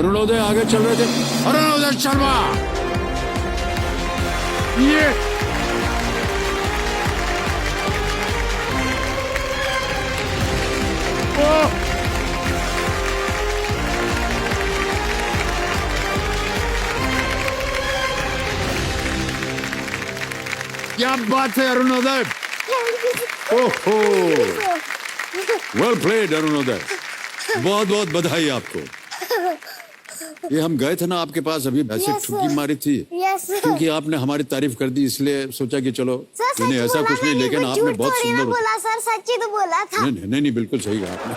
अरुणोदय आगे चल रहे थे। अरुणोदय शर्मा ये क्या बात है अरुणोदय। ओहो वेल प्लेड अरुणोदय, बहुत बहुत बधाई आपको। ये हम गए थे ना आपके पास अभी, ऐसे ठुकी मारी थी क्योंकि आपने हमारी तारीफ कर दी, इसलिए सोचा कि चलो नहीं ऐसा कुछ नहीं, लेकिन आपने बहुत सुंदर बोला सर, सच्ची तो बोला था। नहीं नहीं बिल्कुल सही कहा आपने।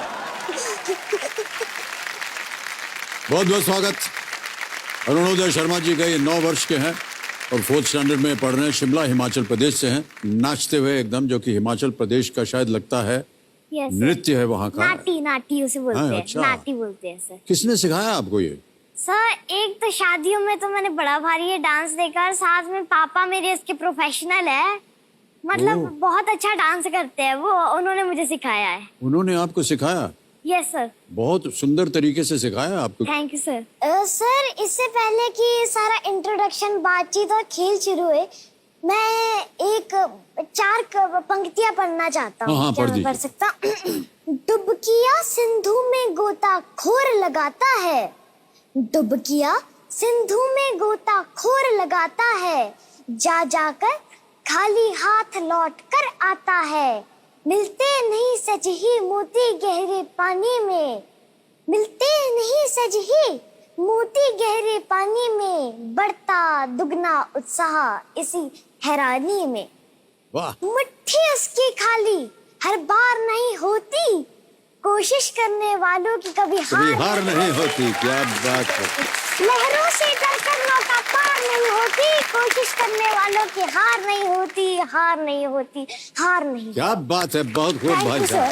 बहुत बहुत स्वागत। अरुणोदय शर्मा जी का ये 9 वर्ष के हैं और 4th स्टैंडर्ड में पढ़ रहे हैं। शिमला हिमाचल प्रदेश से हैं, नाचते हुए एकदम, जो कि हिमाचल प्रदेश का शायद लगता है नृत्य है वहाँ का। नाटी नाटी उसे बोलते हैं। अच्छा। नाटी बोलते हैं सर। किसने सिखाया आपको ये? सर एक तो शादियों में तो मैंने बड़ा भारी ये डांस देखा, साथ में पापा मेरे इसके प्रोफेशनल है, मतलब बहुत अच्छा डांस करते हैं वो, उन्होंने मुझे सिखाया है। उन्होंने आपको सिखाया? Yes sir. बहुत सुंदर तरीके से सिखाया आपको। Thank you sir. सर इससे पहले कि सारा इंट्रोडक्शन, बातचीत और खेल शुरू हुए, मैं एक 4 पंक्तियां पढ़ना चाहता हूँ। हाँ, पढ़ सकता? डुबकिया सिंधु में गोता खोर लगाता है, डुबकिया सिंधु में गोता खोर लगाता है, जा जाकर खाली हाथ लौट कर आता है, मिलते नहीं सज ही मोती गहरे पानी में, मिलते नहीं सज ही मोती गहरे पानी में, बढ़ता दुगना उत्साह इसी हैरानी में। वाह। मुट्ठी उसकी खाली हर बार नहीं होती, कोशिश करने वालों की कभी हार नहीं होती। क्या बात है। लहरों से डरकर नौका पार नहीं होती, कोशिश करने वालों की हार नहीं होती, हार नहीं होती, हार नहीं। क्या बात है, बहुत खूब भाई साहब।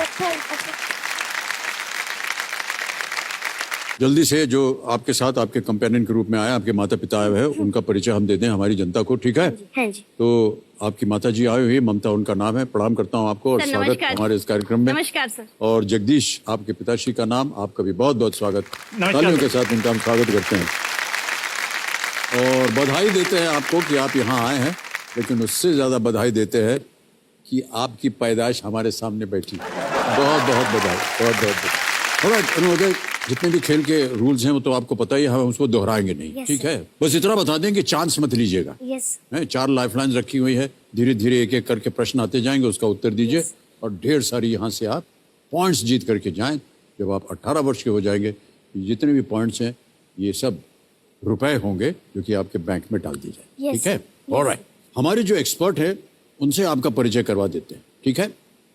जल्दी से जो आपके साथ आपके कंपेनियन के रूप में आए, आपके माता पिता आए हुए हैं, उनका परिचय हम दे दें हमारी जनता को, ठीक है? हाँ जी। तो आपकी माता जी आई हुई, ममता उनका नाम है। प्रणाम करता हूँ आपको और स्वागत हमारे इस कार्यक्रम में। नमस्कार सर। और जगदीश आपके पिताश्री का नाम, आपका भी बहुत बहुत स्वागत। तालियों के साथ इनका हम स्वागत करते हैं और बधाई देते हैं आपको कि आप यहाँ आए हैं, लेकिन उससे ज्यादा बधाई देते हैं कि आपकी पैदाइश हमारे सामने बैठी। बहुत बहुत बधाई, बहुत बहुत बधाई। जितने भी खेल के रूल्स हैं वो तो आपको पता ही है, हम उसको दोहराएंगे नहीं, ठीक है? बस इतना बता दें कि चांस मत लीजिएगा। 4 लाइफलाइन रखी हुई है, धीरे धीरे एक एक करके प्रश्न आते जाएंगे, उसका उत्तर दीजिए और ढेर सारी यहाँ से आप पॉइंट्स जीत करके जाएं। जब आप 18 वर्ष के हो जाएंगे, जितने भी पॉइंट्स हैं ये सब रुपए होंगे जो कि आपके बैंक में डाल दी जाए, ठीक है? ऑलराइट, हमारे जो एक्सपर्ट है उनसे आपका परिचय करवा देते हैं, ठीक है?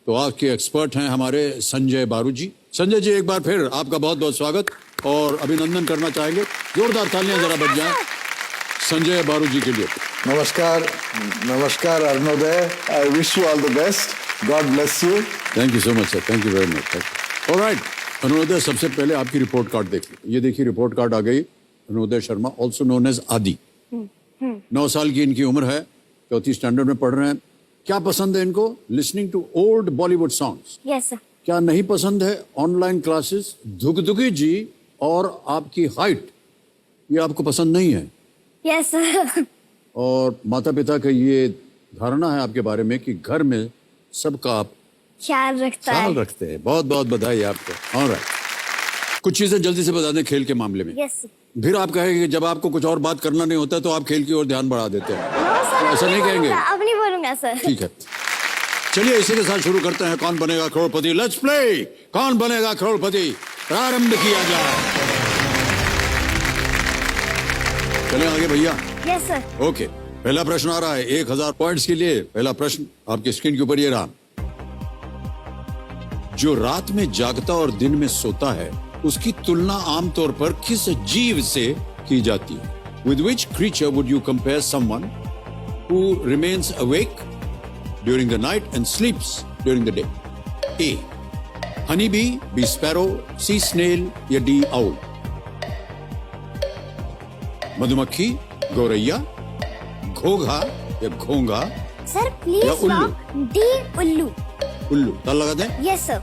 तो आज के एक्सपर्ट हैं हमारे संजय बारू जी। संजय जी, एक बार फिर आपका बहुत बहुत स्वागत और अभिनंदन करना चाहेंगे। जोरदार तालियां जरा बज जाएं संजय बारू जी के लिए। नमस्कार, नमस्कार Arunoday, I wish you all the best, God bless you. Thank you so much sir, thank you very much. Alright Arunoday, सबसे पहले आपकी रिपोर्ट कार्ड देख लीजिए। ये देखिए रिपोर्ट कार्ड आ गई। Arunoday Sharma, also known as आदि, 9 साल की इनकी उम्र है, 4th स्टैंडर्ड में पढ़ रहे हैं। क्या पसंद है इनको? Listening to old Bollywood songs. Yes sir. क्या नहीं पसंद है? ऑनलाइन क्लासेस, धुगधुगी जी और आपकी हाइट, ये आपको पसंद नहीं है? Yes sir. और माता पिता का ये धारणा है आपके बारे में कि घर में सबका आप ख्याल रखते हैं। बहुत बहुत बधाई आपको। ऑलराइट, कुछ चीजें जल्दी से बता दें खेल के मामले में। Yes sir. फिर आप कहेंगे कि जब आपको कुछ और बात करना नहीं होता तो आप खेल की ओर ध्यान बढ़ा देते हैं। ऐसा नहीं कहेंगे? अब नहीं बोलूंगा सर। ठीक है, चलिए इसी के साथ शुरू करते हैं कौन बनेगा करोड़पति। लेट्स प्ले कौन बनेगा करोड़पति, प्रारंभ किया जाए। चले आगे भैया। Yes sir. ओके, पहला प्रश्न आ रहा है 1000 पॉइंट्स के लिए। पहला प्रश्न आपकी स्क्रीन के ऊपर ये रहा। जो रात में जागता और दिन में सोता है, उसकी तुलना आमतौर पर किस जीव से की जाती है? With which creature would you compare someone who remains awake during the night and sleeps during the day? A. Honeybee, B. Sparrow, C. Snail या D. Owl? मधुमक्खी, गौरैया, घोघा या घोंघा सर या प्लीज उल्लू? डी उल्लू। उल्लू। ताला लगा दें? Yes sir.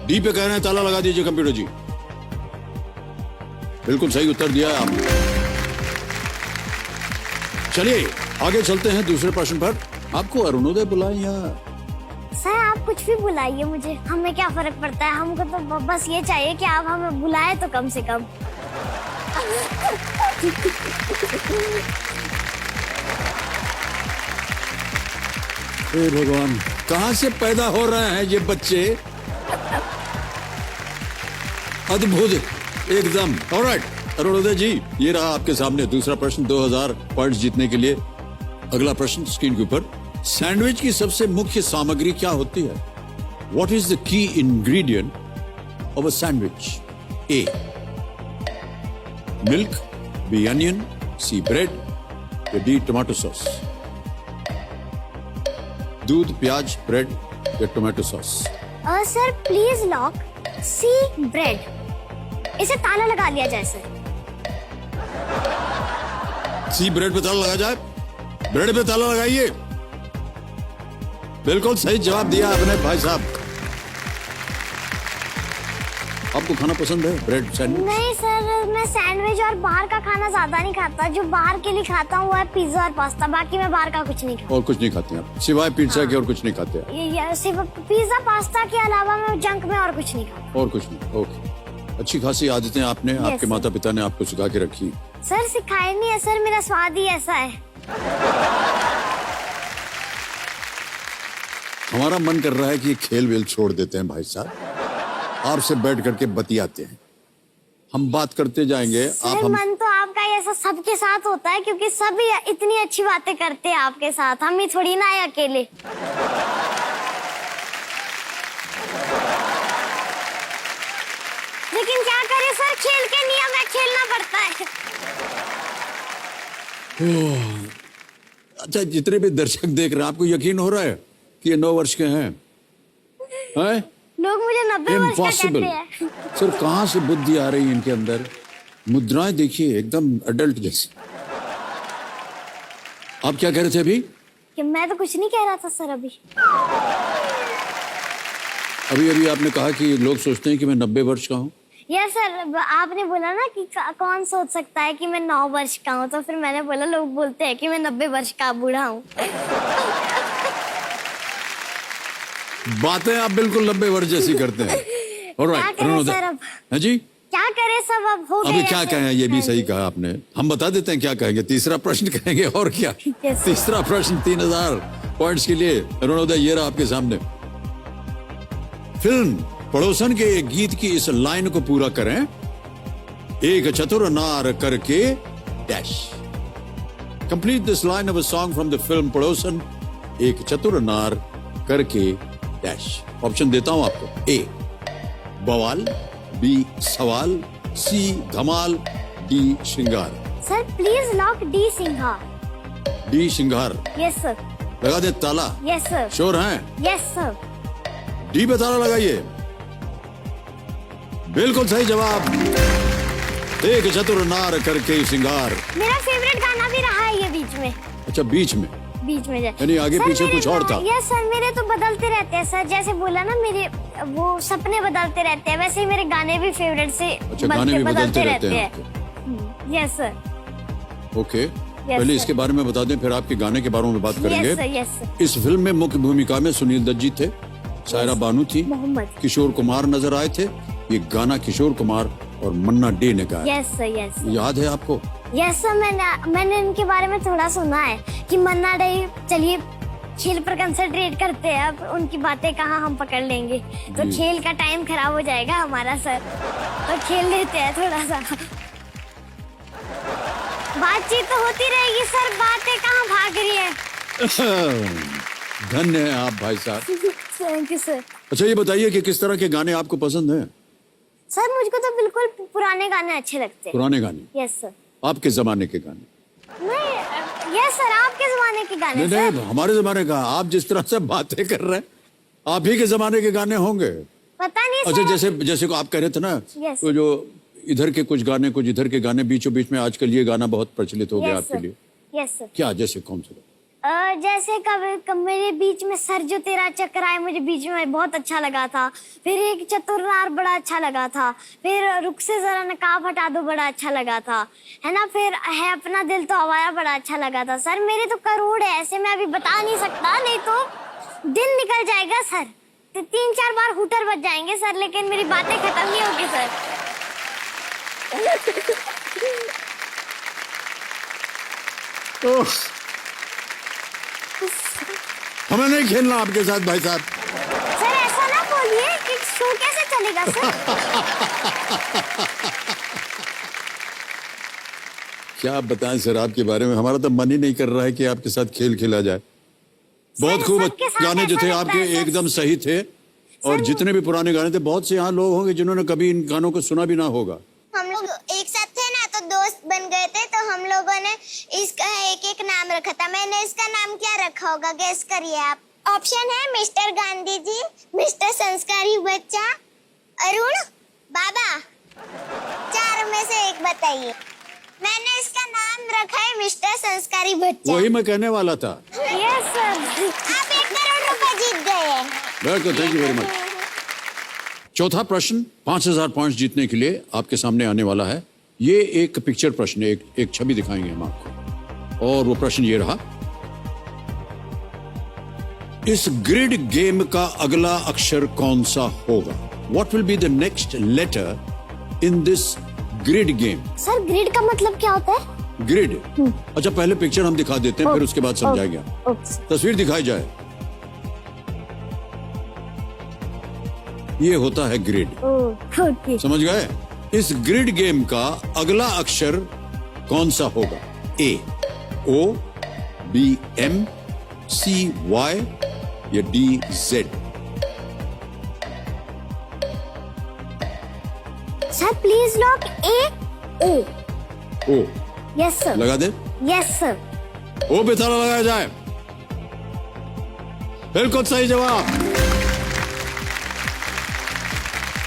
डी पे कह रहे हैं, ताला लगा दीजिए कंप्यूटर जी। बिल्कुल सही उत्तर दिया है आपने। चलिए आगे चलते हैं दूसरे प्रश्न पर। आपको अरुणोदय बुलाएं या सर आप कुछ भी बुलाइए मुझे, हमें क्या फर्क पड़ता है। हमको तो बस ये चाहिए कि आप हमें बुलाए तो कम से कम। हे भगवान, कहां से पैदा हो रहे हैं ये बच्चे? अद्भुत एकदम। ऑलराइट अरुणोदय जी, ये रहा आपके सामने दूसरा प्रश्न 2000 पॉइंट्स जीतने के लिए। अगला प्रश्न स्क्रीन के ऊपर। सैंडविच की सबसे मुख्य सामग्री क्या होती है? What is the key ingredient of a sandwich? A milk, B onion, C bread या डी टोमेटो सॉस? दूध, प्याज, ब्रेड या tomato sauce? Sir please lock C bread. इसे ताला लगा दिया जाए सर। सी ब्रेड पे ताला लगा जाए? ब्रेड पे ताला लगाइए। बिल्कुल सही जवाब दिया आपने भाई साहब। आपको खाना पसंद है ब्रेड सैंडविच? नहीं सर, मैं सैंडविच और बाहर का खाना ज्यादा नहीं खाता। जो बाहर के लिए खाता हूँ वो है पिज्जा और पास्ता। बाकी मैं बाहर का कुछ नहीं खाता। और कुछ नहीं खाते हैं आप सिवाय पिज्जा के? और कुछ नहीं खाते आप? सिर्फ पिज्जा पास्ता के अलावा मैं जंक में और कुछ नहीं खाता। और कुछ नहीं। ओके, अच्छी खासी आदतें आपने आपके sir. माता पिता ने आपको सिखा के रखी। सर सिखाए नहीं है सर, मेरा स्वाद ही ऐसा है। हमारा मन कर रहा है कि ये खेल वेल छोड़ देते हैं भाई साहब, आपसे बैठ करके बतियाते हैं। हम बात करते जाएंगे। सर मन तो आपका ऐसा सबके साथ होता है, क्योंकि सब इतनी अच्छी बातें करते हैं आपके साथ। हम ही थोड़ी ना है अकेले। लेकिन क्या करें सर, खेल के नियम है, खेलना पड़ता है। अच्छा, जितने भी दर्शक देख रहे हैं आपको यकीन हो रहा है कि ये 9 वर्ष के हैं? लोग मुझे 90 वर्ष का इम्पॉसिबल। कहते हैं। सर कहां से बुद्धि आ रही है इनके अंदर? मुद्राएं देखिए एकदम अडल्ट जैसी। आप क्या कह रहे थे अभी? कि मैं तो कुछ नहीं कह रहा था सर अभी। अभी आपने कहा कि लोग सोचते हैं कि मैं 90 वर्ष का हूँ। यस सर, आपने बोला ना कि कौन सोच सकता है कि मैं 9 वर्ष का हूँ, तो फिर मैंने बोला लोग बोलते हैं कि मैं 90 वर्ष का बूढ़ा हूँ। बातें आप बिल्कुल 90 वर्ष जैसी करते हैं। क्या करें सर अब? हाँ जी, क्या करें सब, अब हो गया। अभी क्या कहें? ये भी सही कहा आपने। हम बता देते हैं क्या कहेंगे। तीसरा प्रश्न कहेंगे और क्या। Yes. तीसरा प्रश्न 3000 पॉइंट्स के लिए। अरुणोदय ये रहा आपके सामने। फिल्म पड़ोसन के एक गीत की इस लाइन को पूरा करें। एक चतुर नार करके dash. Complete this line of a song from the film पड़ोसन। एक चतुर नार करके डैश। ऑप्शन देता हूं आपको। ए बवाल, बी सवाल, सी धमाल, डी श्रृंगार। Sir please lock D Singhar. D श्रृंगार यस सर। लगा दे ताला? Yes sir. श्योर हैं? Yes sir. डी पे ताला लगाइए। बिल्कुल सही जवाब। एक चतुर नार करके श्रृंगार। मेरा फेवरेट गाना भी रहा है ये बीच में। अच्छा, बीच में यानी आगे सर, पीछे कुछ और था? यस सर, मेरे तो बदलते रहते हैं सर। जैसे बोला ना, मेरे वो सपने बदलते रहते हैं, वैसे ही मेरे गाने भी फेवरेट से अच्छा, गाने भी बदलते रहते हैं। Yes sir. ओके, पहले इसके बारे में बता दें, फिर आपके गाने के बारे में बात करेंगे। Yes sir. इस फिल्म में मुख्य भूमिका में सुनील दत्त जी थे, सायरा बानू थी, मोहम्मद किशोर कुमार नजर आए थे। ये गाना किशोर कुमार और मन्ना डे ने गाया। Yes sir. यस याद है आपको? यस सर, मैंने इनके बारे में थोड़ा सुना है कि मन्ना डे, चलिए खेल पर कंसंट्रेट करते हैं। अब उनकी बातें कहाँ हम पकड़ लेंगे, तो खेल का टाइम खराब हो जाएगा हमारा सर। तो खेल लेते हैं थोड़ा सा। बातचीत तो होती रहेगी सर, बातें कहाँ भाग रही है। धन्य है आप भाई साहब। Thank you sir. अच्छा, ये बताइए कि किस तरह के गाने आपको पसंद हैं? सर मुझको तो बिल्कुल पुराने गाने अच्छे लगते हैं। पुराने गाने? Yes sir. आपके जमाने के गाने? नहीं, यस सर, आपके जमाने के गाने। नहीं, हमारे जमाने का। आप जिस तरह से बातें कर रहे हैं, आप ही के जमाने के गाने होंगे। पता नहीं अच्छा, सर। जैसे को आप कह रहे थे ना, Yes. तो जो इधर के कुछ गाने, कुछ इधर के गाने, बीचों बीच में आजकल ये गाना बहुत प्रचलित हो गया आपके लिए। Yes sir. क्या? जैसे कौन सा? जैसे कभी मेरे बीच में सर जो तेरा चक्कर आए मुझे बीच में बहुत अच्छा लगा था। फिर एक चतुरनार बड़ा अच्छा लगा था। फिर रुख से जरा नकाब हटा दो बड़ा अच्छा लगा था, है ना। फिर है अपना दिल तो हवाया बड़ा अच्छा लगा था। सर मेरे तो करोड़ है, ऐसे मैं अभी बता नहीं सकता, नहीं तो दिन निकल जाएगा सर। तो 3-4 बार हूटर बज जाएंगे सर, लेकिन मेरी बातें खत्म नहीं होगी सर। हमें नहीं खेलना आपके साथ भाई साहब। सर ऐसा ना बोलिए कि शो कैसे चलेगा सर। क्या आप बताएं सर आपके बारे में, हमारा तो मन ही नहीं कर रहा है कि आपके साथ खेल खेला जाए। बहुत खूब सबके साथ गाने जो ऐसा थे लगता आपके है सर। एकदम सही थे, और जितने भी पुराने गाने थे, बहुत से यहाँ लोग होंगे जिन्होंने कभी इन गानों को सुना भी ना होगा। हम लोग एक साथ थे ना, तो दोस्त बन गए थे, तो हम लोगों ने इसका एक नाम रखा था। मैंने इसका नाम क्या रखा होगा, गेस करिए आप। ऑप्शन है मिस्टर गांधी जी, मिस्टर संस्कारी बच्चा, अरुण, बाबा। चारों में से एक बताइए। मैंने इसका नाम रखा है मिस्टर संस्कारी बच्चा। वही मैं कहने वाला था। Yes sir. आप 1 करोड़ रुपए जीत गए। Welcome, thank you very much. चौथा प्रश्न 5000 पॉइंट्स जीतने के लिए आपके सामने आने वाला है। ये एक पिक्चर प्रश्न है, एक छवि दिखाएंगे हम आपको, और वो प्रश्न ये रहा। इस ग्रिड गेम का अगला अक्षर कौन सा होगा? What will be the next letter in this grid game? Sir grid का मतलब क्या होता है? ग्रिड। अच्छा पहले पिक्चर हम दिखा देते हैं, फिर उसके बाद समझाएंगे। तस्वीर दिखाई जाए। ये होता है ग्रिड। ओके। समझ गए? इस ग्रिड गेम का अगला अक्षर कौन सा होगा? A O, B M, C Y या D Z? Sir please lock A O. O. Yes sir. लगा दे। Yes sir. ओ पे ताला लगाया जाए। बिल्कुल सही जवाब।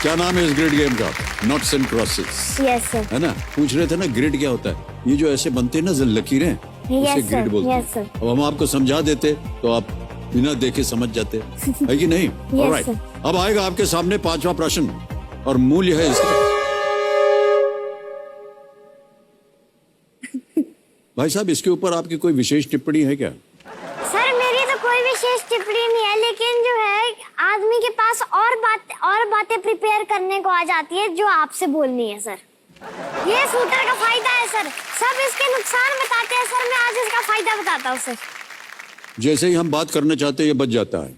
क्या नाम है इस ग्रिड गेम का? Noughts and crosses. Yes sir. है ना? पूछ रहे थे ना ग्रिड क्या होता है। ये जो ऐसे बनते हैं ना लकीरें, उसे sir, ग्रिड बोलते yes, हैं। sir. अब हम आपको समझा देते तो आप बिना देखे समझ जाते, है कि नहीं? Alright, sir. अब आएगा आपके सामने 5वां प्रश्न, और मूल्य है इसका। भाई साहब इसके ऊपर आपकी कोई विशेष टिप्पणी है क्या? सर मेरी तो कोई विशेष टिप्पणी नहीं है, लेकिन जो है आदमी के पास और बातें प्रिपेयर करने को आ जाती है जो आपसे बोलनी है सर। ये शूटर का फायदा है सर। सब इसके नुकसान बताते हैं सर, मैं आज इसका फायदा बताता हूँ सर। जैसे ही हम बात करना चाहते हैं ये बच जाता है।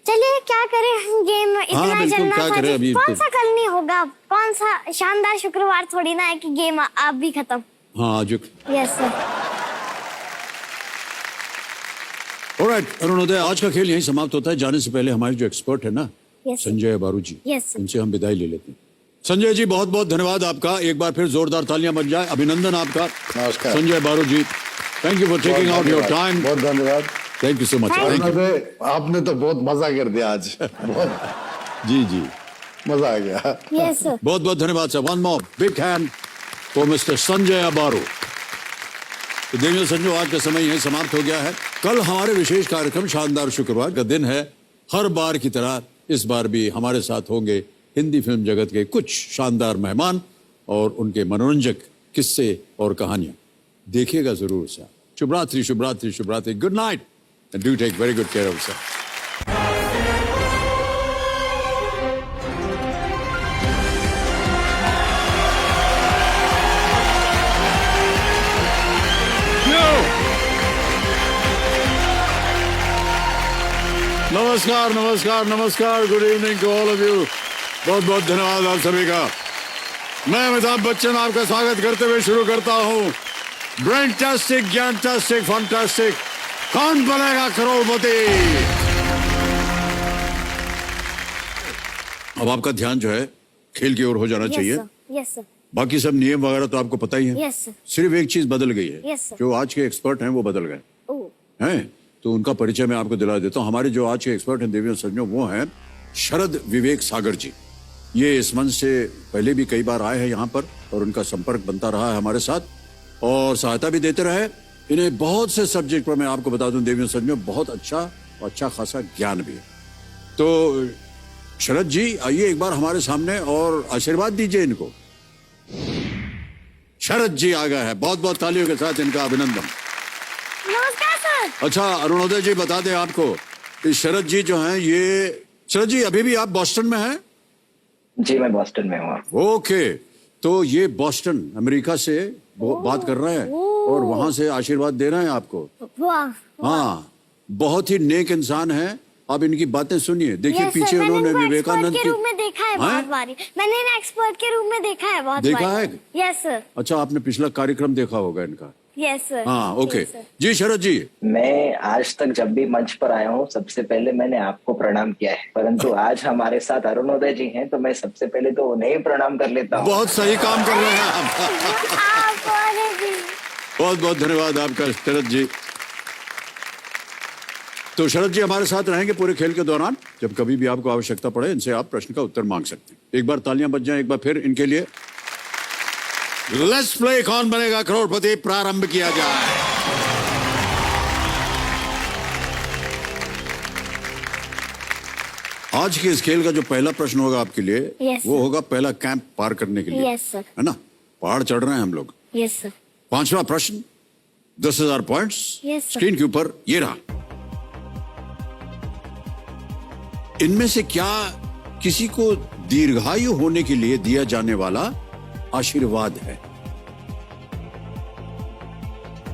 चलिए क्या करें, गेम इतना बिल्कुल, चलना क्या था करें जी। अभी कौन तो। सा कल नहीं होगा, कौन सा शानदार शुक्रवार थोड़ी ना है कि गेम आप भी खत्म। हाँ आज। Yes sir. ऑलराइट अरुणोदय, आज का खेल यहीं समाप्त होता है। जाने से पहले हमारे जो एक्सपर्ट है ना, Yes, sir. संजय बारू जी, Yes, sir. उनसे हम विदाई ले लेते हैं। संजय जी बहुत बहुत धन्यवाद आपका, एक बार फिर जोरदार तालियां बन जाए। अभिनंदन आपका। नमस्कार। Sanjay Baru ji, thank you for taking out your time. बहुत धन्यवाद। Thank you so much. Thank thank you. Arunoday, आपने तो बहुत मजा कर दिया आज। बहुत जी जी, मजा आ गया। Yes sir. बहुत बहुत धन्यवाद sir. One more big hand for mister Sanjay बारू। तो देखिए संजो, आज का समय यहीं समाप्त हो गया है। कल हमारे विशेष कार्यक्रम शानदार शुक्रवार का दिन है। हर बार की तरह इस बार भी हमारे साथ होंगे हिंदी फिल्म जगत के कुछ शानदार मेहमान और उनके मनोरंजक किस्से और कहानियां। देखिएगा जरूर सर। शुभ रात्रि, शुभ रात्रि, शुभ रात्रि। Good night and do take very good care of sir. नमस्कार नमस्कार नमस्कार, good evening to all of you. बहुत बहुत धन्यवाद आप सभी का। मैं अमिताभ बच्चन आपका स्वागत करते हुए शुरू करता हूँ ब्रेनटास्टिक, ज्ञानटास्टिक, फंटास्टिक कौन बनेगा करोड़पति। अब आपका ध्यान जो है खेल की ओर हो जाना चाहिए। Yes sir. बाकी सब नियम वगैरह तो आपको पता ही है। Yes sir. सिर्फ एक चीज बदल गई है। Yes, sir. जो आज के एक्सपर्ट हैं वो बदल गए ओह। हैं, तो उनका परिचय मैं आपको दिला देता हूँ। हमारे जो आज के एक्सपर्ट हैं देवियों सज्जनों, वो हैं शरद विवेक सागर जी। ये इस मंच से पहले भी कई बार आए हैं यहाँ पर और उनका संपर्क बनता रहा है हमारे साथ और सहायता भी देते रहे। इन्हें बहुत से सब्जेक्ट पर मैं आपको बता दूं देवियों सच में बहुत अच्छा खासा ज्ञान भी है। तो शरद जी आइए एक बार हमारे सामने और आशीर्वाद दीजिए इनको। शरद जी आ गए हैं, बहुत बहुत तालियों के साथ इनका अभिनंदन। नमस्कार सर। अच्छा अरुणोदय जी बता दें आपको, इस शरद जी जो हैं ये, शरद जी अभी भी आप बॉस्टन में हैं? जी मैं बॉस्टन में हूँ। ओके, तो ये बॉस्टन अमेरिका से बात कर रहे हैं और वहां से आशीर्वाद दे रहे हैं आपको। वाह। हाँ, बहुत ही नेक इंसान है। आप इनकी बातें सुनिए, देखिए Yes, पीछे sir, उन्होंने मैंने विवेकानंद के रूप में देखा है बहुत हैं? बारी। मैंने इन्हें एक्सपर्ट के रूप में देखा है बहुत देखा बारी। है? Yes sir. अच्छा आपने पिछला कार्यक्रम देखा होगा इनका। Yes sir. हाँ ओके Yes, sir. जी शरद जी। मैं आज तक जब भी मंच पर आया हूँ सबसे पहले मैंने आपको प्रणाम किया है, परंतु आज हमारे साथ अरुणोदय जी हैं तो मैं सबसे पहले तो उन्हें ही प्रणाम कर लेता हूँ। बहुत सही काम कर रहे हैं आप। आप और भी। बहुत बहुत धन्यवाद आपका शरद जी। तो शरद जी हमारे साथ रहेंगे पूरे खेल के दौरान, जब कभी भी आपको आवश्यकता पड़े इनसे आप प्रश्न का उत्तर मांग सकते हैं। एक बार तालियां बज जाएं एक बार फिर इनके लिए। लेट्स प्ले कौन बनेगा करोड़पति प्रारंभ किया जाए। आज के इस खेल का जो पहला प्रश्न होगा आपके लिए Yes, वो sir. होगा पहला कैंप पार करने के लिए। Yes, sir. है ना, पहाड़ चढ़ रहे हैं हम लोग। Yes sir. पांचवा प्रश्न 10,000 पॉइंट्स Yes, sir. स्क्रीन के ऊपर ये रहा। इनमें से क्या किसी को दीर्घायु होने के लिए दिया जाने वाला आशीर्वाद है?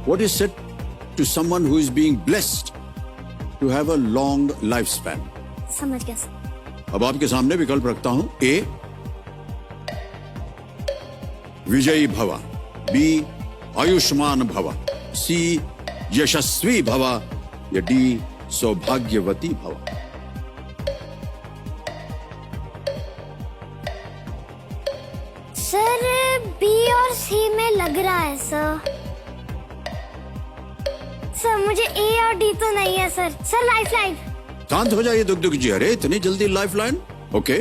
What is said to someone who is being blessed to have a long lifespan? समझ गया सर। अब आपके सामने विकल्प रखता हूं। ए विजयी भव, बी आयुष्मान भव, सी यशस्वी भव या डी सौभाग्यवती भव। सर बी और सी में लग रहा है सर। सर मुझे ए और डी तो नहीं है सर। Sir lifeline. शांत हो जाइए दुख जी। अरे इतनी जल्दी लाइफलाइन? ओके,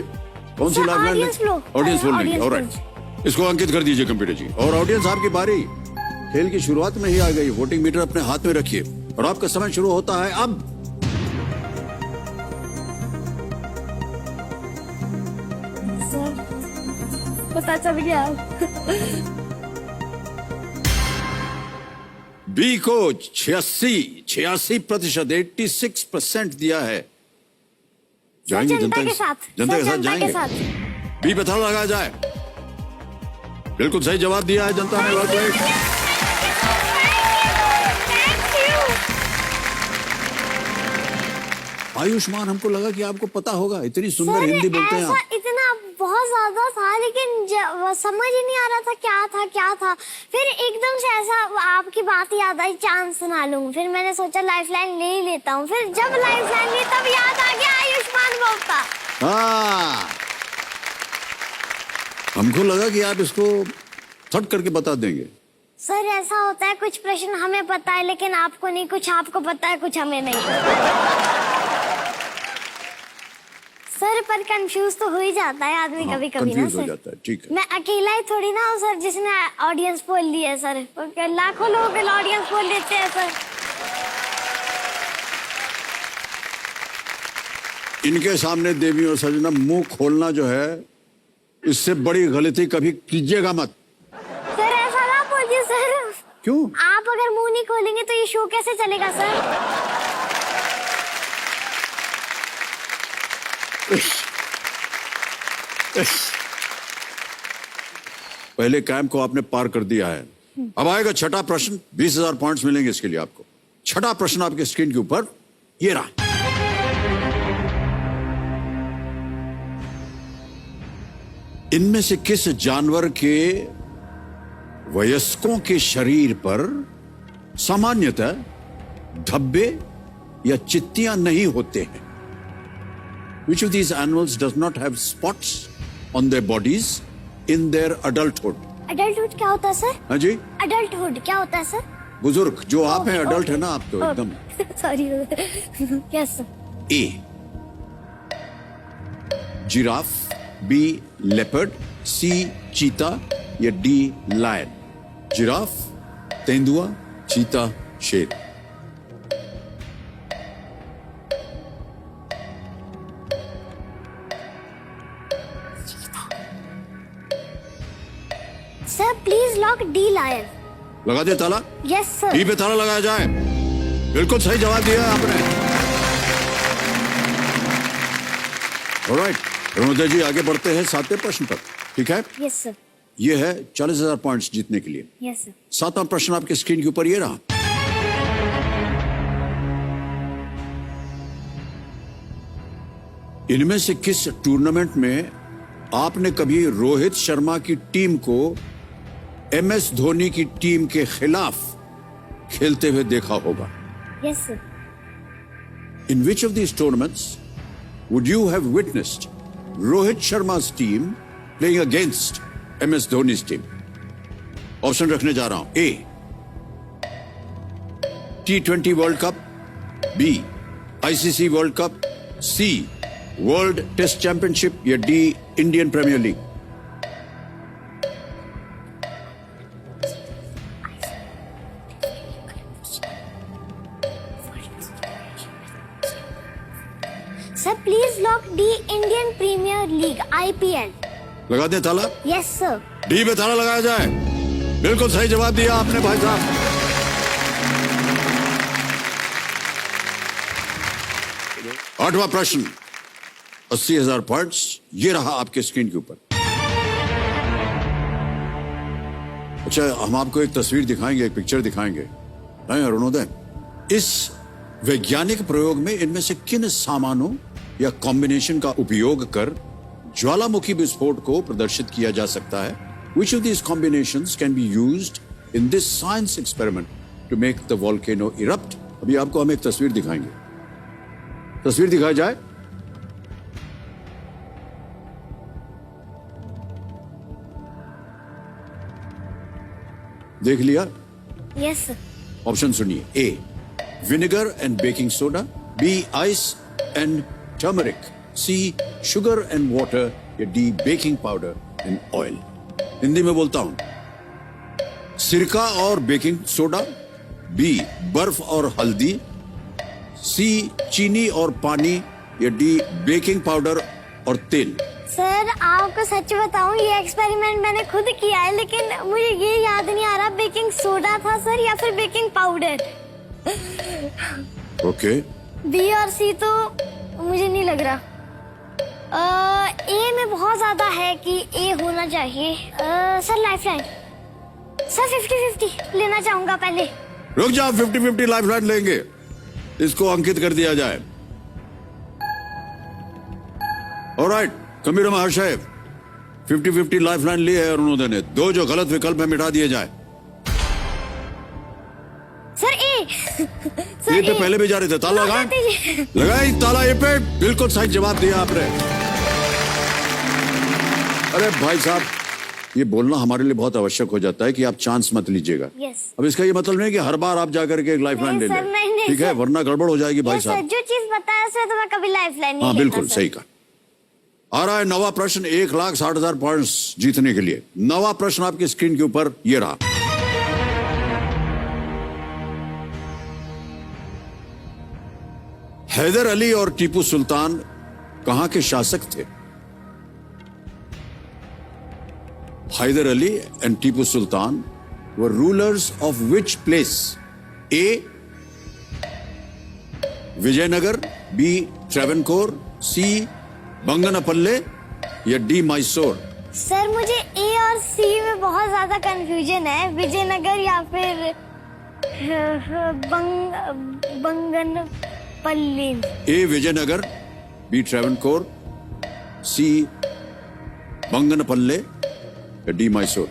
कौन सी Sir, lifeline? audience flow. Audience flow लेंगे। Audience ऑलराइट, इसको अंकित कर दीजिए कंप्यूटर जी। और ऑडियंस आपकी बारी खेल की शुरुआत में ही आ गई। वोटिंग मीटर अपने हाथ में रखिए और आपका समय शुरू होता है अब। सर पता चल गया। बी को 86% 86% दिया है। जाएंगे जनता के साथ। जनता के सर, साथ जनता के जाएंगे। साथ। बी पे ताला लगाया जाए। बिल्कुल सही जवाब दिया है जनता ने। बहुत सही। Thank you. आयुष्मान हमको लगा कि आपको पता होगा, इतनी सुंदर सर, हिंदी बोलते हैं ऐसा आप। इतना बहुत ज्यादा था लेकिन समझ ही नहीं आ रहा था क्या था। फिर एकदम से ऐसा आपकी बात याद आई, चांद सुना लूं। फिर मैंने सोचा लाइफलाइन ले ही लेता हूँ। फिर जब लाइफलाइन ली तब याद आ गया आयुष्मान भव। हाँ, हमको लगा कि आप इसको थट करके बता देंगे। सर ऐसा होता है, कुछ प्रश्न हमें पता है लेकिन आपको नहीं, कुछ आपको पता है कुछ हमें नहीं। सर पर कंफ्यूज तो हो ही जाता है आदमी हाँ, कभी कभी ना कंफ्यूज हो सर। जाता है, ठीक है। मैं अकेला ही थोड़ी ना हूँ सर जिसने ऑडियंस पोल ली है सर। लाखों लोग ऑडियंस पोल लेते हैं सर। इनके सामने देवी और सजना मुंह खोलना जो है, इससे बड़ी गलती कभी कीजिएगा मत। सर ऐसा ना बोलिए सर। क्यों? आप अगर मुंह नहीं खोलेंगे तो ये शो कैसे चलेगा सर? पहले कैंप को आपने पार कर दिया है। अब आएगा छठा प्रश्न। 20,000 पॉइंट्स मिलेंगे इसके लिए आपको। छठा प्रश्न आपके स्क्रीन के ऊपर ये रहा। इनमें से किस जानवर के वयस्कों के शरीर पर सामान्यतः धब्बे या चित्तियां नहीं होते हैं? Which of these animals does not have spots on their bodies in their adulthood? Adulthood क्या होता है सर? हाँ जी, अडल्टहुड क्या होता है सर? बुजुर्ग जो आप हैं, अडल्ट है ना आप तो एकदम। Sorry. Yes sir. A giraffe, B leopard, C cheetah या डी लायन? जिराफ, तेंदुआ, चीता, शेर। Sir please lock D lion. लगा दे ताला? Yes sir. डी पे ताला लगाया जाए। बिल्कुल सही जवाब दिया है आपने। ऑलराइट, अरुणोदय जी आगे बढ़ते हैं 7वें प्रश्न पर। ठीक है, यस सर। ये है 40,000 पॉइंट्स जीतने के लिए। Yes sir. 7वां प्रश्न आपके स्क्रीन के ऊपर ये रहा। इनमें से किस टूर्नामेंट में आपने कभी रोहित शर्मा की टीम को MS धोनी की टीम के खिलाफ खेलते हुए देखा होगा? Yes sir. In which of these tournaments would you have witnessed Rohit Sharma's team playing against MS Dhoni's team? Option रखने जा रहा हूं। A, T20 World Cup, B, ICC World Cup, C, World Test Championship, या D, Indian Premier League. Sir please lock D Indian Premier League IPL। लगा दें ताला? Yes sir. D पे ताला लगाया जाए। बिल्कुल सही जवाब दिया आपने भाई साहब। आठवां प्रश्न, 80,000 पॉइंट्स, ये रहा आपके स्क्रीन के ऊपर। अच्छा, हम आपको एक तस्वीर दिखाएंगे, एक पिक्चर दिखाएंगे। नहीं अरुणोदय, इस वैज्ञानिक प्रयोग में इनमें से किन सामानों या कॉम्बिनेशन का उपयोग कर ज्वालामुखी विस्फोट को प्रदर्शित किया जा सकता है? Which of these combinations can be used in this science experiment to make the volcano erupt? अभी आपको हम एक तस्वीर दिखाएंगे। तस्वीर दिखाई जाए। देख लिया? Yes sir. ऑप्शन सुनिए। A, vinegar and baking soda, B, ice and turmeric, C, sugar and water, या D, baking powder and oil. Hindi में बोलता हूं। सिरका और बेकिंग सोडा, B, बर्फ और हल्दी, C, चीनी और पानी, या D, बेकिंग पाउडर और तेल। सर आपको सच बताऊं, ये एक्सपेरिमेंट मैंने खुद किया है, लेकिन मुझे ये याद नहीं आ रहा बेकिंग सोडा था सर या फिर बेकिंग पाउडर। ओके। B और C तो मुझे नहीं लग रहा। A में बहुत ज्यादा है कि A होना चाहिए। Sir lifeline. सर 50-50 लेना चाहूंगा पहले। रुक जाओ, 50-50 लाइफलाइन लेंगे। इसको अंकित कर दिया जाए। ऑलराइट, कबीर महाशय, 50-50 लाइफलाइन ली है अरुणोदय ने। दो जो गलत विकल्प है मिटा दिए जाए। Sir A। ये तो पहले भी जा रहे थे। ताला लगाए? लगाए ताला ये पे। बिल्कुल सही जवाब दिया आपने। अरे भाई साहब, ये बोलना हमारे लिए बहुत आवश्यक हो जाता है कि आप चांस मत लीजिएगा। यस। अब इसका ये मतलब नहीं कि हर बार आप जाकर के एक लाइफलाइन ले नहीं, लें, ठीक है? वरना गड़बड़ हो जाएगी भाई सर साहब। जो चीज बताया सर तो मैं कभी लाइफलाइन नहीं हाँ लेता बिल्कुल सर। सही कहा। आ रहा है नवा प्रश्न 1,60,000 पॉइंट्स जीतने के लिए। नवा प्रश्न आपकी स्क्रीन के ऊपर ये रहा। हैदर अली और टीपू सुल्तान कहां के शासक थे? Haidar Ali and Tipu Sultan were rulers of which place? A, Vijayanagar, B, Travancore, C, Banganapalle, या D, मैसूर। सर मुझे A और C में बहुत ज्यादा कंफ्यूजन है। विजयनगर या फिर Banganapalli. A, Vijayanagar, B, Travancore, C, Banganapalle, या D, Mysore.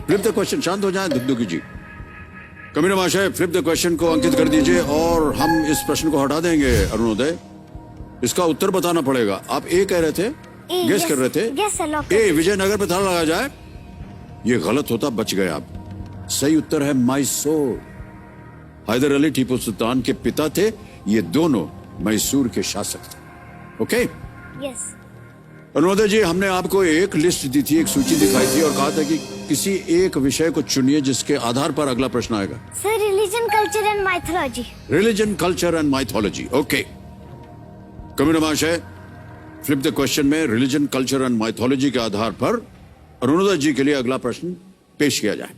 Flip the question. शांत हो जाएं दुगदुगी जी। कबीर महाशय, फ्लिप द क्वेश्चन को अंकित कर दीजिए और हम इस प्रश्न को हटा देंगे अरुणोदय। इसका उत्तर बताना पड़ेगा। आप ए कह रहे थे, गेस कर रहे थे। ए, विजयनगर पे ताला लगा जाए। ये गलत होता, बच गए आप। सही उत्तर है मैसूर। हैदर अली टीपू सुल्तान के पिता थे। ये दोनों मैसूर के शासक थे। ओके यस अरुणोदय जी, हमने आपको एक लिस्ट दी थी, एक सूची दिखाई थी और कहा था कि किसी एक विषय को चुनिए जिसके आधार पर अगला प्रश्न आएगा। Sir, religion, culture and mythology. Religion, culture and mythology. Okay commissioner महाशय, फ्लिप द क्वेश्चन में रिलीजन, कल्चर एंड माइथोलॉजी के आधार पर अरुणोदय जी के लिए अगला प्रश्न पेश किया जाए।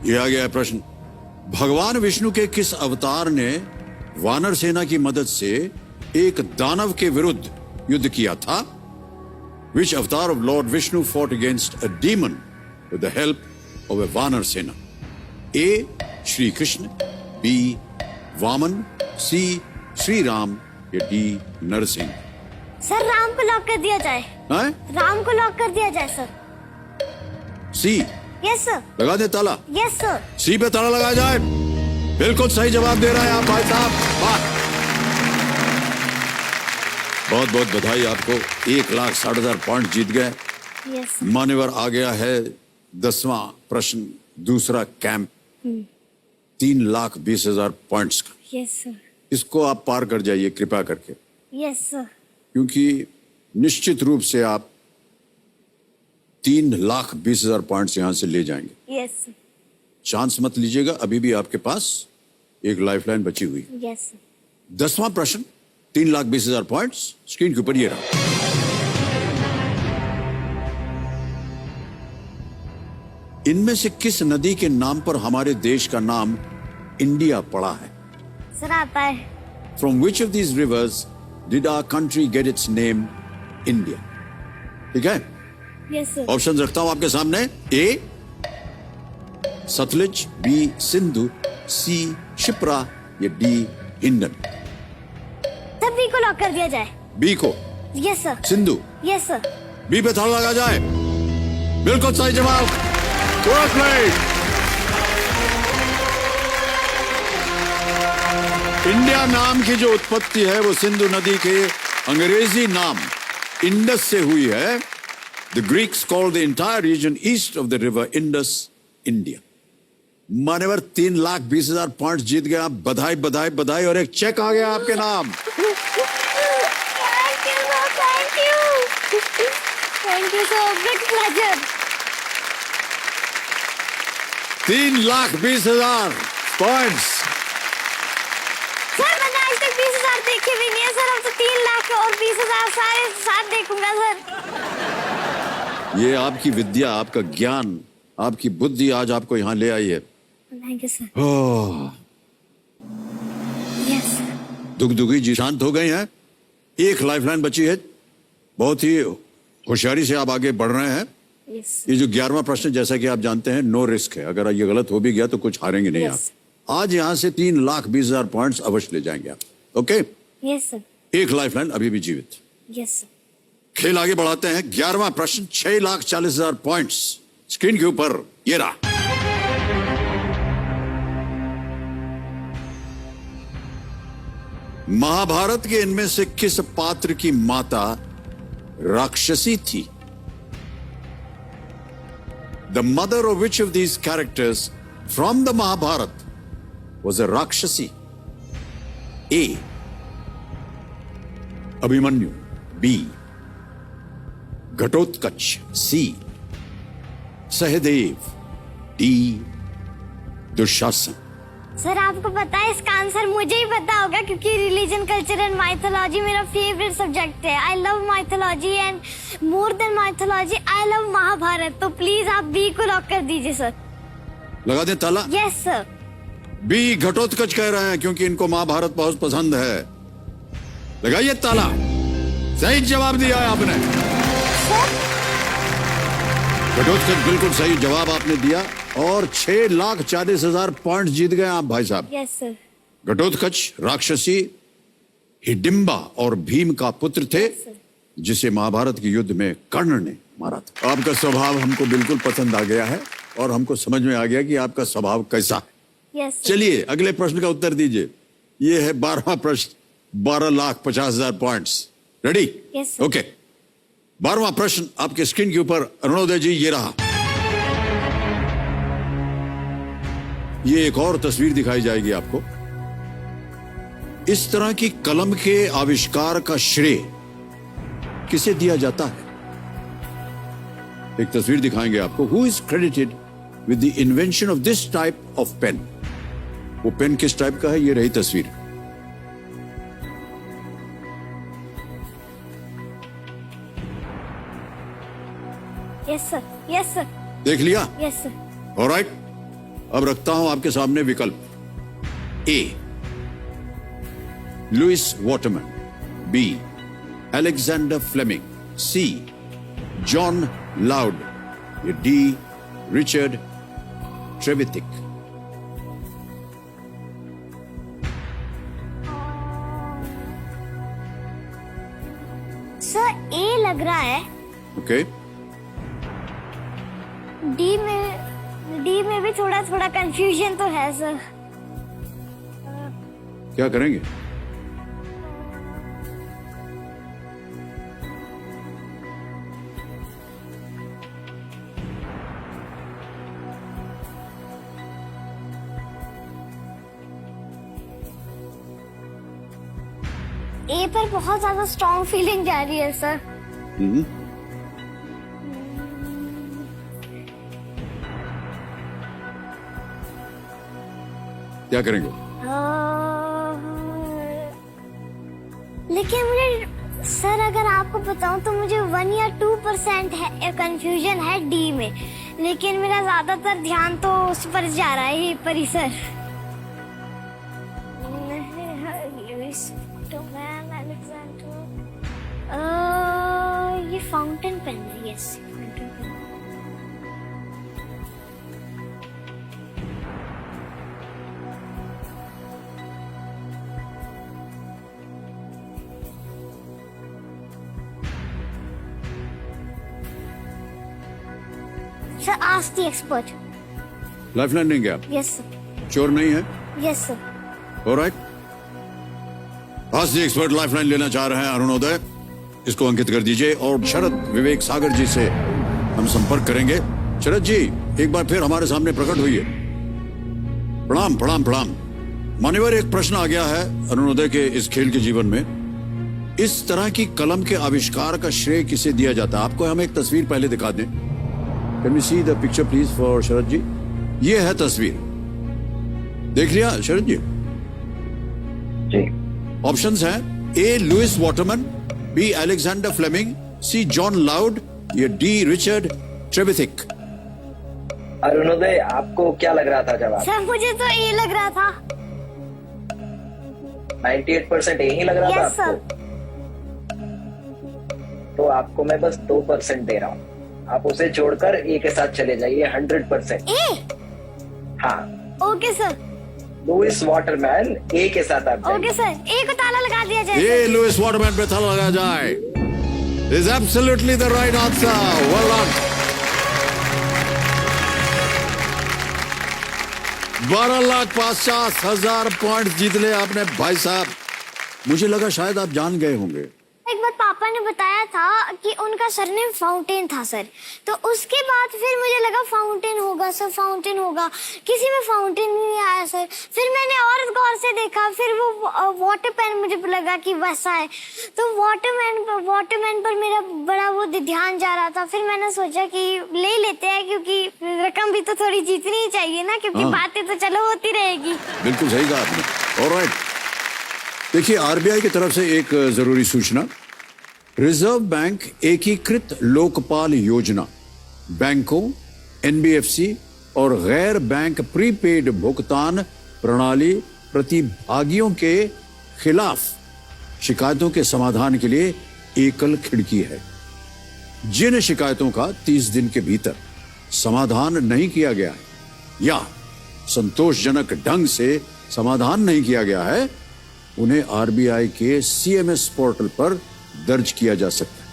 यह आ गया है प्रश्न। भगवान विष्णु के किस अवतार ने वानर सेना की मदद से एक दानव के विरुद्ध युद्ध किया था? Which avatar of Lord Vishnu fought against a demon with the help of a वानर सेना? A. Shri Krishna, B. Vaman, C. Shri Ram या D. नरसिंह? सर, राम को लॉक कर दिया जाए। हैं? राम को लॉक कर दिया जाए सर। C. Yes sir. लगा दे ताला। Yes sir. C पे ताला लगाया जाए। बिल्कुल सही जवाब दे रहे हैं आप भाई साहब। वाह, बहुत बहुत बधाई आपको। 1,60,000 पॉइंट जीत गए। यस मान्यवर आ गया है 10वां प्रश्न, दूसरा कैंप 3,20,000 पॉइंट्स का। Yes sir. इसको आप पार कर जाइए कृपया करके, यस सर। क्योंकि निश्चित रूप से आप 3,20,000 पॉइंट्स यहां से ले जाएंगे। Yes sir. चांस मत लीजिएगा, अभी भी आपके पास एक लाइफलाइन बची हुई है। Yes sir. 10वां प्रश्न, 3,20,000 पॉइंट्स स्क्रीन के ऊपर ये रहा। इनमें से किस नदी के नाम पर हमारे देश का नाम इंडिया पड़ा है? सर, आता है। From which of these rivers did our country get its name India? ठीक है, यस सर। ऑप्शन रखता हूं आपके सामने। A Sutlej, B Sindhu, C Shipra या डी हिंडन? सर, बी को लॉक कर दिया जाए। बी को, yes sir. Sindhu. Yes sir. B पे ताला लगा जाए। बिल्कुल सही जवाब। Well played। इंडिया नाम की जो उत्पत्ति है वो सिंधु नदी के अंग्रेजी नाम इंडस से हुई है। The Greeks called the entire region east of the river Indus India। मान्यवर 3,20,000 पॉइंट जीत गए आप। बधाई बधाई बधाई, और एक चेक आ गया आपके नाम। Thank you sir, thank you. Thank you sir, big pleasure. 3,20,000 points. Sir, मैंने आज तक 20,000 देखे भी नहीं है सर। अब तो 3 लाख और 20,000 सारे साथ देखूंगा सर। ये आपकी विद्या, आपका ज्ञान, आपकी बुद्धि आज आपको यहाँ ले आई है। Thank you sir. Oh, yes sir. दुगदुगी जी शांत हो गई हैं। एक लाइफलाइन बची है। बहुत ही होशियारी से आप आगे बढ़ रहे हैं। यस ये जो 11वां प्रश्न, जैसा कि आप जानते हैं, नो रिस्क है। अगर ये गलत हो भी गया तो कुछ हारेंगे नहीं Yes. आप। आज यहाँ से 3,20,000 पॉइंट्स अवश्य ले जाएंगे आप। Okay, yes sir. एक लाइफलाइन अभी भी जीवित। Yes sir. खेल आगे बढ़ाते हैं। 11वां प्रश्न, 6,40,000 पॉइंट्स स्क्रीन के ऊपर ये रहा। महाभारत के इनमें से किस पात्र की माता राक्षसी थी? The mother of which of these characters from the Mahabharata was a Rakshasi? A. Abhimanyu, B. Ghatotkacha, C. Sahadev, D. Dushasan? Sir, आपको पता है इसका आंसर मुझे ही पता होगा, क्योंकि रिलीजन, कल्चर एंड माइथोलॉजी मेरा फेवरेट सब्जेक्ट है। I love mythology and more than mythology I love Mahabharat. तो प्लीज आप बी को लॉक कर दीजिए सर। लगा दें ताला। Yes sir. बी घटोत्कच कह रहे हैं क्योंकि इनको महाभारत बहुत पसंद है। लगाइए ताला। सही जवाब दिया है आपने। घटोत्कच बिल्कुल सही जवाब आपने दिया और 6,40,000 पॉइंट जीत गए आप भाई साहब। Yes sir. घटोत्कच राक्षसी हिडिंबा और भीम का पुत्र थे, जिसे महाभारत के युद्ध में कर्ण ने मारा था। आपका स्वभाव हमको बिल्कुल पसंद आ गया है और हमको समझ में आ गया कि आपका स्वभाव कैसा है। Yes sir. चलिए अगले प्रश्न का उत्तर दीजिए। ये है 12वां प्रश्न, 12,50,000 points. Ready? Yes sir. Okay, 12वां प्रश्न आपके स्क्रीन के ऊपर। अरुणोदय जी ये रहा। ये एक और तस्वीर दिखाई जाएगी आपको। इस तरह की कलम के आविष्कार का श्रेय किसे दिया जाता है? एक तस्वीर दिखाएंगे आपको। Who is credited with the invention of this type of pen? वो पेन किस टाइप का है, ये रही तस्वीर। यस सर, यस सर, देख लिया? Yes sir. ऑलराइट, अब रखता हूं आपके सामने विकल्प। A, Louis Waterman. B, Alexander Fleming. C, John Loud. D, Richard Trevithick. Sir A लग रहा है। ओके, डी में भी थोड़ा थोड़ा कंफ्यूजन तो है सर। क्या करेंगे? ए पर बहुत ज्यादा स्ट्रॉन्ग फीलिंग जा रही है सर। क्या करेंगे? लेकिन मुझे सर, अगर आपको बताऊं तो मुझे 1 या 2% है कंफ्यूजन है डी में, लेकिन मेरा ज्यादातर ध्यान तो उस पर जा रहा है, ये पर ही सर। ये फाउंटेन पेन है। Yes, fountain pen. Sir, ask the expert. Lifeline देंगे आप? Yes sir. श्योर नहीं है? Yes sir. ऑलराइट, आज दी एक्सपर्ट लाइफलाइन लेना चाह रहे हैं अरुणोदय। इसको अंकित कर दीजिए और शरद विवेक सागर जी से हम संपर्क करेंगे। शरद जी, एक बार फिर हमारे सामने प्रकट हुई है। प्रणाम प्रणाम प्रणाम। मान्यवर, एक प्रश्न आ गया है अरुणोदय के इस खेल के जीवन में। इस तरह की कलम के आविष्कार का श्रेय किसे दिया जाता है? आपको हम एक तस्वीर पहले दिखा दें। Can we see the picture please for Sharad ji? ये है तस्वीर, देख लिया शरद जी? जी। ऑप्शंस हैं A, Louis Waterman. B, Alexander Fleming. C, John Loud. या डी, रिचर्ड ट्रेविथिक। अरुणोदय, आपको क्या लग रहा था जवाब? सर, मुझे तो ए लग रहा था। 98% यही लग रहा था यस सर। आपको? तो आपको मैं बस 2% दे रहा हूँ। आप उसे छोड़कर ए के साथ चले जाइए। 100%। ए? हाँ, ओके सर। लुइस वाटरमैन ए के साथ आप जाइए। ओके सर, ए को ताला लगा दिया जाए। ये लुइस वाटरमैन पे ताला लगा जाए। Is absolutely the right answer. Well done. 12,50,000 point जीत ले आपने भाई साहब। मुझे लगा शायद आप जान गए होंगे। एक बार पापा ने बताया था कि उनका सरनेम फाउंटेन था सर, तो उसके बाद फिर मुझे लगा फाउंटेन होगा सर, फाउंटेन होगा। किसी में फाउंटेन नहीं आया सर। फिर मैंने और गौर से देखा, फिर वो वाटर पेन मुझे लगा कि वैसा है, तो वाटरमैन पर मेरा बड़ा वो ध्यान जा रहा था। फिर मैंने सोचा कि ले लेते हैं, क्योंकि रकम भी तो थोड़ी जीतनी ही चाहिए ना, क्योंकि बातें तो चलो होती रहेगी। बिल्कुल सही कहा आपने। ऑलराइट, देखिए आरबीआई की तरफ से एक जरूरी सूचना। रिजर्व बैंक एकीकृत लोकपाल योजना बैंकों, एनबीएफसी और गैर बैंक प्रीपेड भुगतान प्रणाली प्रतिभागियों के खिलाफ शिकायतों के समाधान के लिए एकल खिड़की है। जिन शिकायतों का 30 दिन के भीतर समाधान नहीं किया गया है या संतोषजनक ढंग से समाधान नहीं किया गया है, उन्हें आरबीआई के सीएमएस पोर्टल पर दर्ज किया जा सकता है,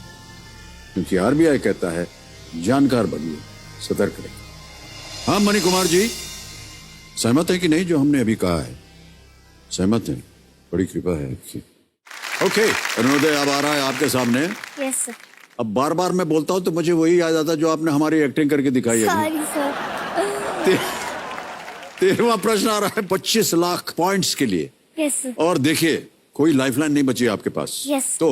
क्योंकि आरबीआई कहता है जानकार बनिए, सतर्क रहिए। हाँ मणि कुमार जी, सहमत है कि नहीं जो हमने अभी कहा है? सहमत है, बड़ी कृपा है आपकी। ओके अरुणोदय, अब आ रहा है आपके सामने। Yes sir. अब बार बार मैं बोलता हूं तो मुझे वही याद आता जो आपने हमारी एक्टिंग करके दिखाई है। Sorry sir. 13वां प्रश्न आ रहा है 25 लाख पॉइंट्स के लिए। यस सर, और देखिए कोई लाइफलाइन नहीं बची आपके पास। Yes. तो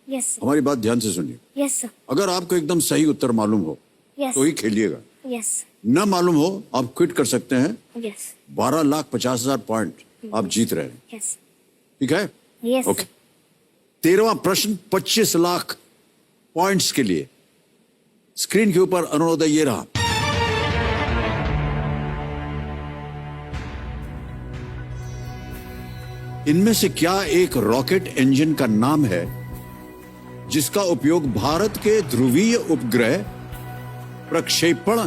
यस सर, हमारी बात ध्यान से सुनिए। यस सर, अगर आपको एकदम सही उत्तर मालूम हो यस, तो ही खेलिएगा, यस, न मालूम हो आप क्विट कर सकते हैं। यस, 12,50,000 पॉइंट आप जीत रहे हैं, यस, ठीक है? Yes okay. 13वां प्रश्न 25 लाख पॉइंट्स के लिए। स्क्रीन के ऊपर अरुणोदय ये रहा। इनमें से क्या एक रॉकेट इंजन का नाम है जिसका उपयोग भारत के ध्रुवीय उपग्रह प्रक्षेपण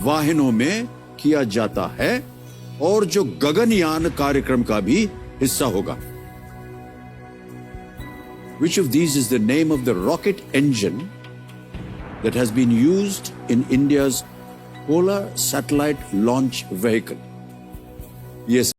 वाहनों में किया जाता है और जो गगनयान कार्यक्रम का भी हिस्सा होगा? Which of these is the name of the rocket engine that has been used in India's Polar Satellite Launch Vehicle? Yes.